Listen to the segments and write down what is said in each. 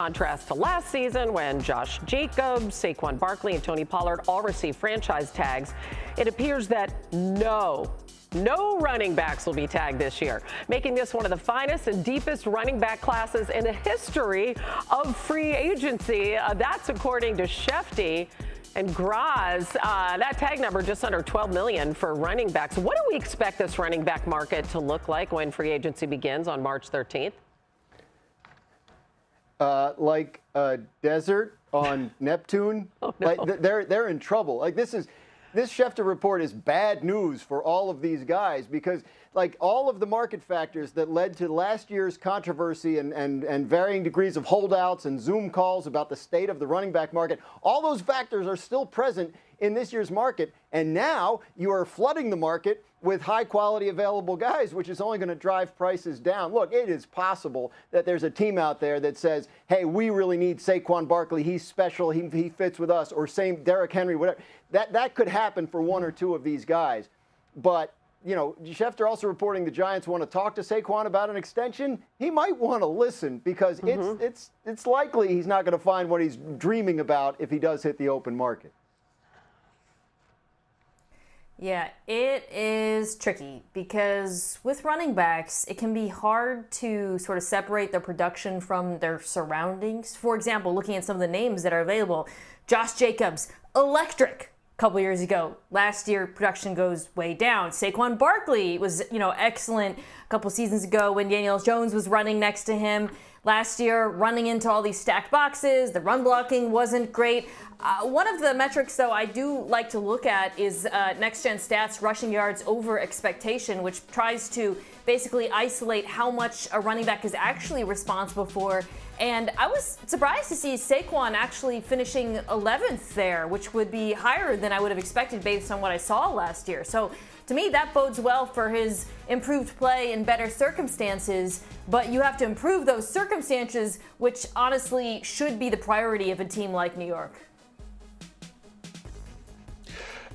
Contrast to last season when Josh Jacobs, Saquon Barkley, and Tony Pollard all received franchise tags, it appears that no running backs will be tagged this year, making this one of the finest and deepest running back classes in the history of free agency. That's according to Shefty. And Graz, that tag number just under 12 million for running backs. What do we expect this running back market to look like when free agency begins on March 13th? Like a desert on Neptune. Oh, no. Like they're in trouble. Like this Schefter report is bad news for all of these guys because like all of the market factors that led to last year's controversy and varying degrees of holdouts and Zoom calls about the state of the running back market, all those factors are still present in this year's market. And now you are flooding the market with high quality available guys, which is only going to drive prices down. Look, it is possible that there's a team out there that says, hey, we really need Saquon Barkley. He's special. He fits with us. Or same Derrick Henry, whatever. That could happen for one or two of these guys. But, you know, Schefter also reporting the Giants want to talk to Saquon about an extension. He might want to listen because it's likely he's not going to find what he's dreaming about if he does hit the open market. Yeah, it is tricky because with running backs, it can be hard to sort of separate their production from their surroundings. For example, looking at some of the names that are available, Josh Jacobs, electric a couple years ago. Last year, production goes way down. Saquon Barkley was, excellent a couple seasons ago when Daniel Jones was running next to him. Last year, running into all these stacked boxes, the run blocking wasn't great. One of the metrics, though, I do like to look at is Next Gen Stats rushing yards over expectation, which tries to basically isolate how much a running back is actually responsible for. And I was surprised to see Saquon actually finishing 11th there, which would be higher than I would have expected based on what I saw last year. So to me, that bodes well for his improved play in better circumstances, but you have to improve those circumstances, which honestly should be the priority of a team like New York.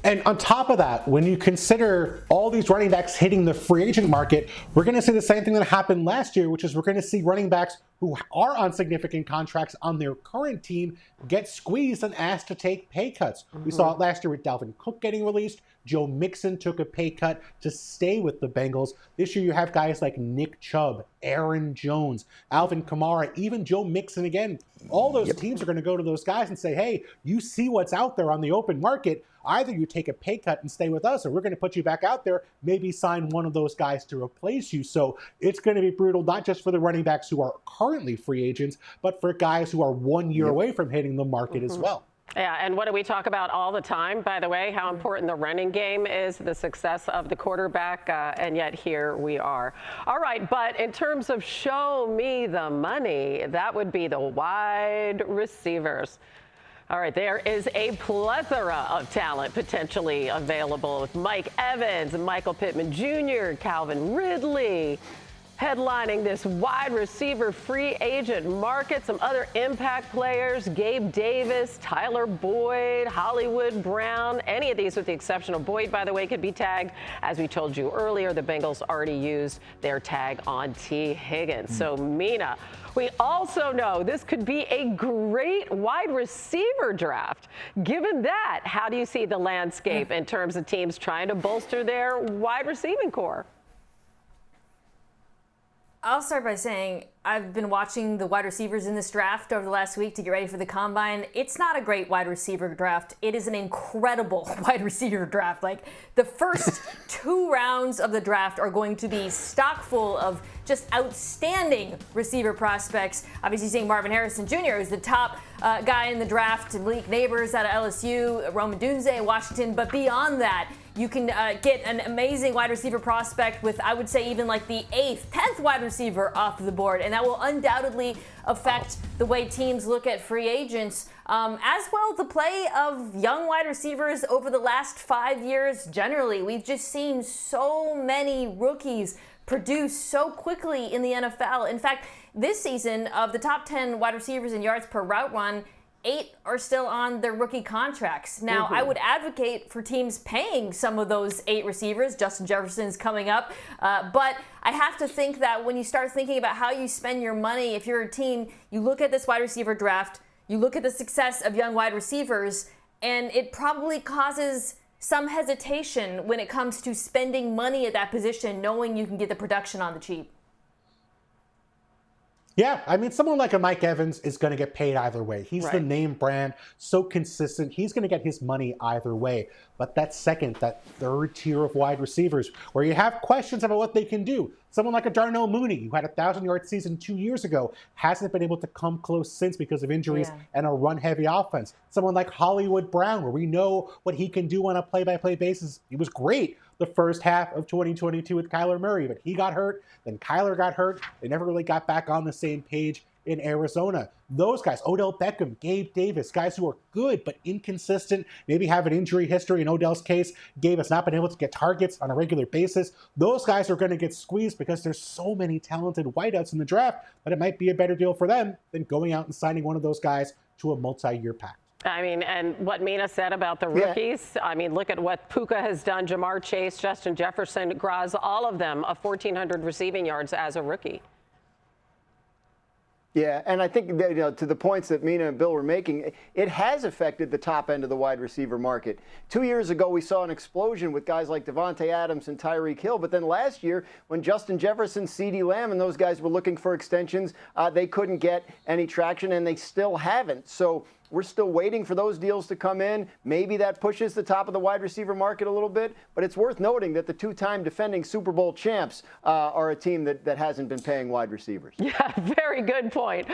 And on top of that, when you consider all these running backs hitting the free agent market, we're going to see the same thing that happened last year, which is we're going to see running backs who are on significant contracts on their current team get squeezed and asked to take pay cuts. We saw it last year with Dalvin Cook getting released. Joe Mixon took a pay cut to stay with the Bengals. This year you have guys like Nick Chubb, Aaron Jones, Alvin Kamara, even Joe Mixon again. All those teams are going to go to those guys and say, hey, you see what's out there on the open market. Either you take a pay cut and stay with us, or we're going to put you back out there, maybe sign one of those guys to replace you. So it's going to be brutal, not just for the running backs who are currently free agents, but for guys who are 1 year away from hitting the market as well. Yeah, and what do we talk about all the time, by the way, how important the running game is, the success of the quarterback, and yet here we are. All right, but in terms of show me the money, that would be the wide receivers. All right, there is a plethora of talent potentially available with Mike Evans, Michael Pittman Jr., Calvin Ridley, headlining this wide receiver free agent market. Some other impact players, Gabe Davis, Tyler Boyd, Hollywood Brown. Any of these, with the exception of Boyd, by the way, could be tagged. As we told you earlier, the Bengals already used their tag on T. Higgins. So, Mina, we also know this could be a great wide receiver draft. Given that, how do you see the landscape in terms of teams trying to bolster their wide receiving core? I'll start by saying I've been watching the wide receivers in this draft over the last week to get ready for the combine. It's not a great wide receiver draft. It is an incredible wide receiver draft. Like, the first 2 rounds of the draft are going to be stock full of just outstanding receiver prospects. Obviously, seeing Marvin Harrison Jr. is the top guy in the draft, Malik Neighbors out of LSU, Rome Odunze in Washington. But beyond that, you can get an amazing wide receiver prospect with, I would say, even like the 8th, 10th wide receiver off the board. And that will undoubtedly affect the way teams look at free agents. As well, the play of young wide receivers over the last 5 years generally. We've just seen so many rookies produce so quickly in the NFL. In fact, this season, of the top 10 wide receivers in yards per route run, 8 are still on their rookie contracts. Now, I would advocate for teams paying some of those 8 receivers. Justin Jefferson's coming up. But I have to think that when you start thinking about how you spend your money, if you're a team, you look at this wide receiver draft, you look at the success of young wide receivers, and it probably causes some hesitation when it comes to spending money at that position, knowing you can get the production on the cheap. Yeah, I mean, someone like a Mike Evans is going to get paid either way. He's the Right. name brand, so consistent. He's going to get his money either way. But that second, that third tier of wide receivers, where you have questions about what they can do. Someone like a Darnell Mooney, who had a 1,000-yard season 2 years ago, hasn't been able to come close since because of injuries and a run-heavy offense. Someone like Hollywood Brown, where we know what he can do on a play-by-play basis. He was great the first half of 2022 with Kyler Murray, but he got hurt, then Kyler got hurt. They never really got back on the same page in Arizona. Those guys, Odell Beckham, Gabe Davis, guys who are good but inconsistent, maybe have an injury history. In Odell's case, Gabe has not been able to get targets on a regular basis. Those guys are going to get squeezed because there's so many talented wideouts in the draft that it might be a better deal for them than going out and signing one of those guys to a multi-year pact. I mean, and what Mina said about the rookies, I mean, look at what Puka has done, Jamar Chase, Justin Jefferson, Graz, all of them of 1,400 receiving yards as a rookie. Yeah, and I think that, to the points that Mina and Bill were making, it has affected the top end of the wide receiver market. 2 years ago, we saw an explosion with guys like Devontae Adams and Tyreek Hill. But then last year, when Justin Jefferson, CeeDee Lamb, and those guys were looking for extensions, they couldn't get any traction, and they still haven't. So we're still waiting for those deals to come in. Maybe that pushes the top of the wide receiver market a little bit. But it's worth noting that the 2-time defending Super Bowl champs are a team that hasn't been paying wide receivers. Yeah, very good point.